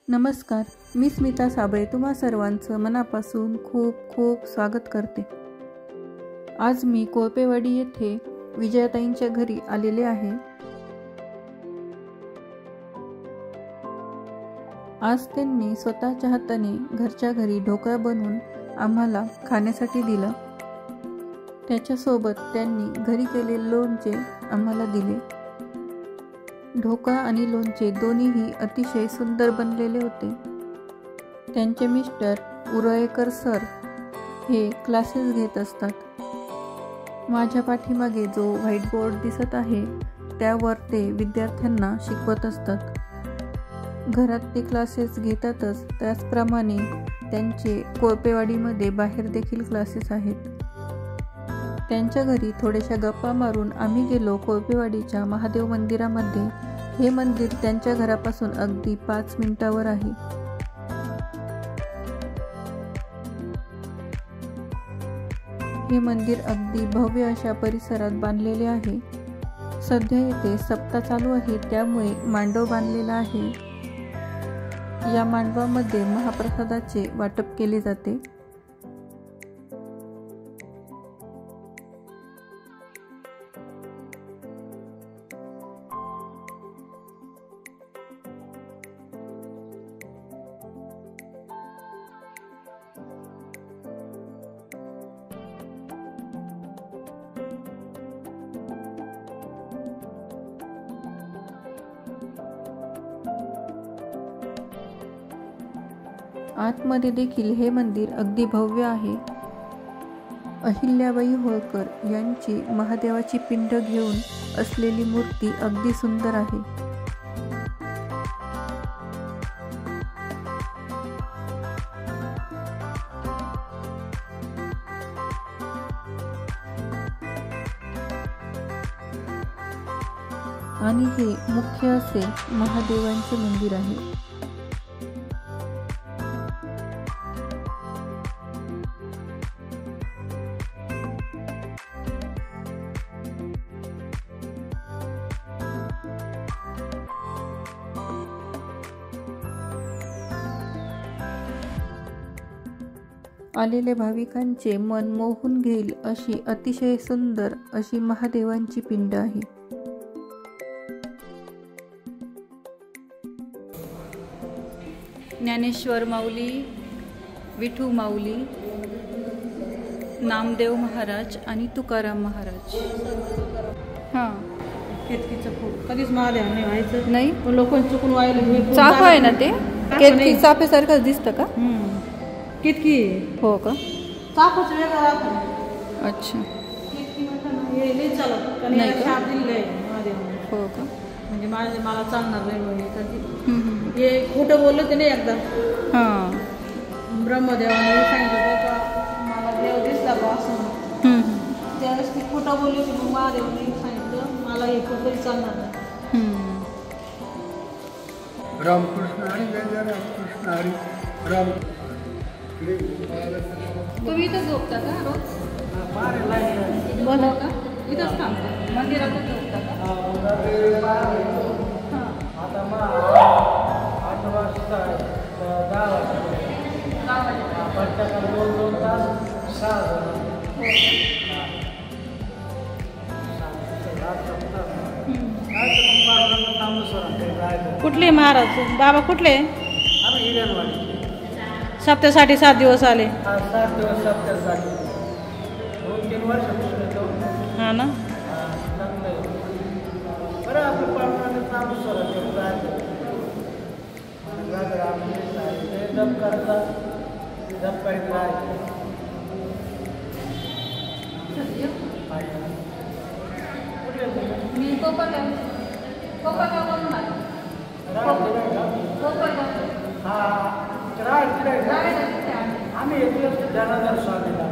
नमस्कार, मी स्मिता साबळे तुम्हा सर्वांचं मनापासून खूप खूप स्वागत करते। आज मी कोळपेवाडी येथे विजयाताईंच्या घरी आलेले आहे। आज त्यांनी स्वतःच्या हाताने घरच्या घरी ढोकळा बनवून आम्हाला खाण्यासाठी दिलं। त्याच्यासोबत त्यांनी घरी केलेले लोणचे आम्हाला दिले। ढोकळा आणि लोणचे दोन्हीही अतिशय सुंदर बनलेले होते। त्यांचे मिस्टर उरळेकर सर हे क्लासेस घेत असतात। माझ्या पाठीमागे जो व्हाईट बोर्ड दिसत आहे त्यावर ते विद्यार्थ्यांना शिकवत असतात। घरात ते क्लासेस घेतातच, त्याचप्रमाणे त्यांचे कोळपेवाडीमध्ये बाहेर देखील क्लासेस आहेत। त्यांच्या घरी थोड्याशा गप्पा मारून आम्ही गेलो कोळपेवाडीच्या महादेव मंदिरामध्ये। हे मंदिर त्यांच्या घरापासून अगदी 5 मिनिटावर आहे। हे मंदिर अगदी भव्य अशा परिसरात बांधलेले आहे। सध्या येथे सप्ताह चालू आहे, त्यामुळे मांडव बांधलेला आहे। या मांडवामध्ये महाप्रसादाचे वाटप केले जाते। आतमध्ये देखील हे मंदिर अगदी भव्य आहे। अहिल्याबाई होळकर यांची महादेवाची पिंड घेऊन असलेली मूर्ती अगदी सुंदर आहे। आणि हे मुख्य असे महादेवांचे मंदिर आहे। आलेल्या भाविकांचे मन मोहून घेईल अशी अतिशय सुंदर अशी महादेवांची पिंड आहे। ज्ञानेश्वर माऊली, विठू माऊली, नामदेव महाराज आणि तुकाराम महाराज। हां, केतकीचं फूल कधीच महादेवाने व्हायचं नाही, पण लोक चुकून व्हायला चाफ आहे ना ते केतकी चाफेसारखंच दिसतं का? केतकी हो का? चाफच वेगळा राहतो। अच्छा, केतकी म्हणतात ना, हे लई चालत कारण नाही याला का? शाप दिलेलं आहे महादेवाने। हो का? म्हणजे मला चालणार नाही म्हणजे हे खोटं बोललं ते नाही एकदा। हां, ब्रह्मदेवाने सांगितलं का मला देव दिसला बा असं, त्यावेळेस ती खोटं बोलली होती। मग महादेवाने सांगितलं मला हे खोटं चालणार नाही। रामकृष्ण हरी, जय रामकृष्ण हरी राम। तुम्ही इथं झोपता का रोज? बोला का इथंच थांबता मंदिरातच झोपता का? आता मग 8 वाजता 10 वाजता प्रत्येकाला 2-2 तास 6 कुठले महाराज बाबा कुठले? आम्ही हिरणवाडी सप्त्यासाठी 7 दिवस आले। 7 दिवस सप्त्यासाठी 2-3 वर्षापासून येतो। हा ना, चांगलं आहे बरं। आपलं पाहुण्याने चालू सर जप करतात, जप करीत राहायचं। मी कोपरगाव कोपरगाववरून आलो। आम्ही एक दिवस जनाधार स्वामीला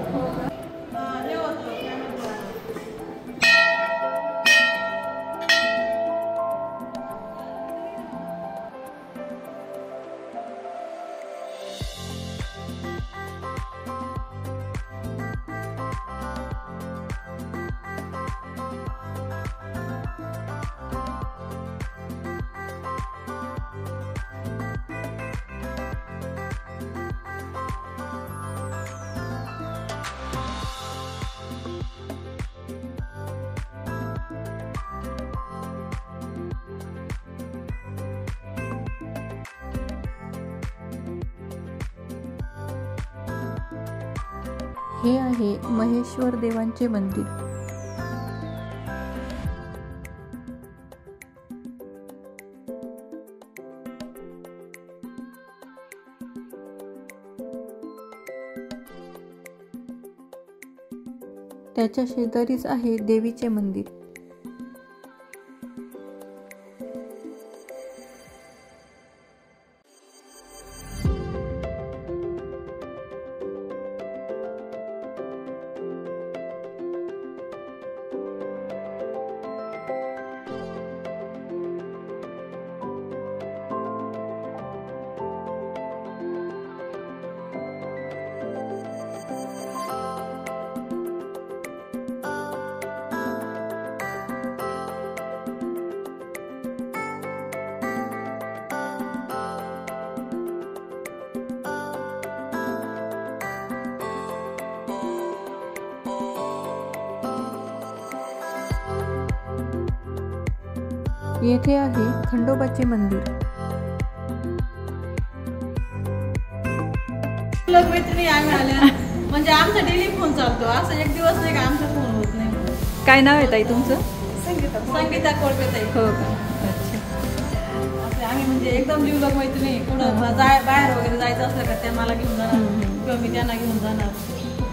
हे आहे महेश्वर देवांचे मंदिर. त्याच्या शेजारीच आहे देवीचे मंदिर. येथे आहे खंडोबाचे मंदिर. मैत्रिणी आम्ही आल्या म्हणजे आमचा डेली फोन चालतो, असं एक दिवस नाही का आमचा फोन होत नाही. काय नाव आहे ताई तुमचं? संगीता कोळपेताई. हो का? अच्छा. असं आम्ही म्हणजे एकदम जीवलग मैत्रिणी. कुठं बाहेर वगैरे जायचं असलं का त्या मला घेऊन जाणार किंवा मी त्यांना घेऊन जाणार.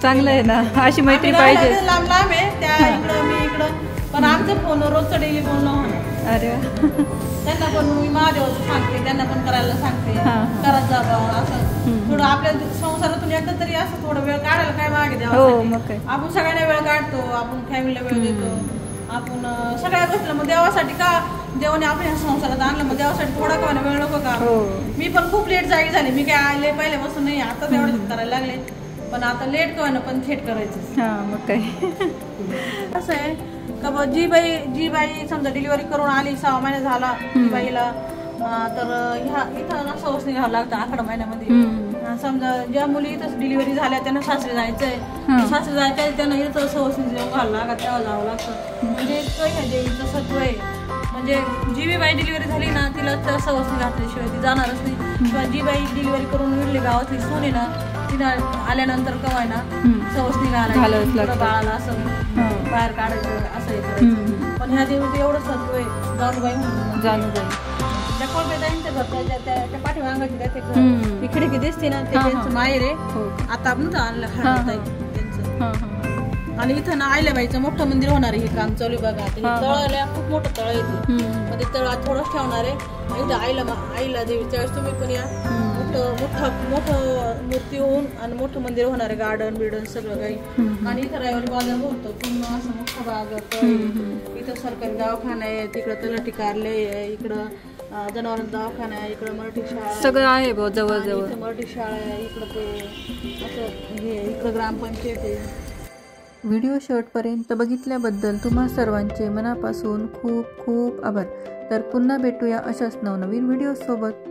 चांगलं आहे ना, अशी मैत्री पाहिजे. लांब लांब आहे, त्या इकडं मी इकडं, पण आमचं फोन रोजचं डेली बोलणं होणार. अरे त्यांना पण मी महादेवाचं सांगते, त्यांना पण करायला सांगते, करत जा बाबा. असं थोडं आपल्या संसारातून एकदा तरी असं थोडं वेळ काढायला काय मागे द्यावा. आपण सगळ्यांना वेळ काढतो, आपण फॅमिलीला वेळ देतो, आपण सगळ्या गोष्टीला. मग देवासाठी का देवाने आपल्या संसारात आणलं, मग देवासाठी थोडा का वेळ नको का. मी पण खूप लेट जागी झाली, मी काय आले पहिल्यापासून नाही, आता तेवढं करायला लागले, पण आता लेट का ना पण थेट करायचं. मग काय कसं आहे का बा, जी बाई समजा डिलिव्हरी करून आली 6 महिने झाला बाईला, तर ह्या इथं ना सवसनी घ्यावं लागतं 11 महिन्यामध्ये. समजा ज्या मुली इथं डिलिव्हरी झाल्या त्यांना सासरी जायचंय, सासरी जायचंय त्यांना इथं सवसनी जेवण घालावं लागतं, तेव्हा जावं लागतं. म्हणजे ह्या देवीचं सत्व आहे. म्हणजे जी बी बाई डिलिव्हरी झाली ना तिला तर सवसनी घातल्याशिवाय ती जाणारच नाही. किंवा जी बाई डिलिव्हरी करून मिळली गावातली सून आहे ना, तिला आल्यानंतर कवाय ना सवसनी घालायला बाळाला असं बाहेर काढायचं, असं हे करायचं. पण ह्या देवीचं एवढं सत्व आहे. जानुबाई म्हणून त्या कोळपेताईंच्या घरच्या त्या पाठीमागाची त्या खिडकी दिसते ना, ते त्यांचं माहेर आहे. आता आपण आणलं त्यांचं. आणि इथं ना आयल्याबाईचं मोठं मंदिर होणार आहे. हे काम चालू बघा. तळाला खूप मोठं तळ येते, मग ते तळ थोडंच ठेवणार आहे. इथं आईला देवीच्या वेळेस तुम्ही पण या. मोठं मूर्ती होऊन आणि मोठं मंदिर होणार आहे, गार्डन बिर्डन सगळं काही. आणि इथं रविवारी बाजार भरतो पूर्ण असं मोठं बाजार. इथं सरकारी दवाखाना आहे, तिकडं तलाठी कार्यालय आहे, इकडं जनावरांचा दवाखाना आहे, इकडं मराठी शाळा सगळं आहे जवळ. मराठी शाळा आहे इकडं, ते असं हे इकडं ग्रामपंचायत आहे. व्हिडिओ शेवटपर्यंत बघितल्याबद्दल तुम्हा सर्वांचे मनापासून खूप खूप आभार. तर पुन्हा भेटूया अशाच नवनवीन व्हिडिओ सोबत.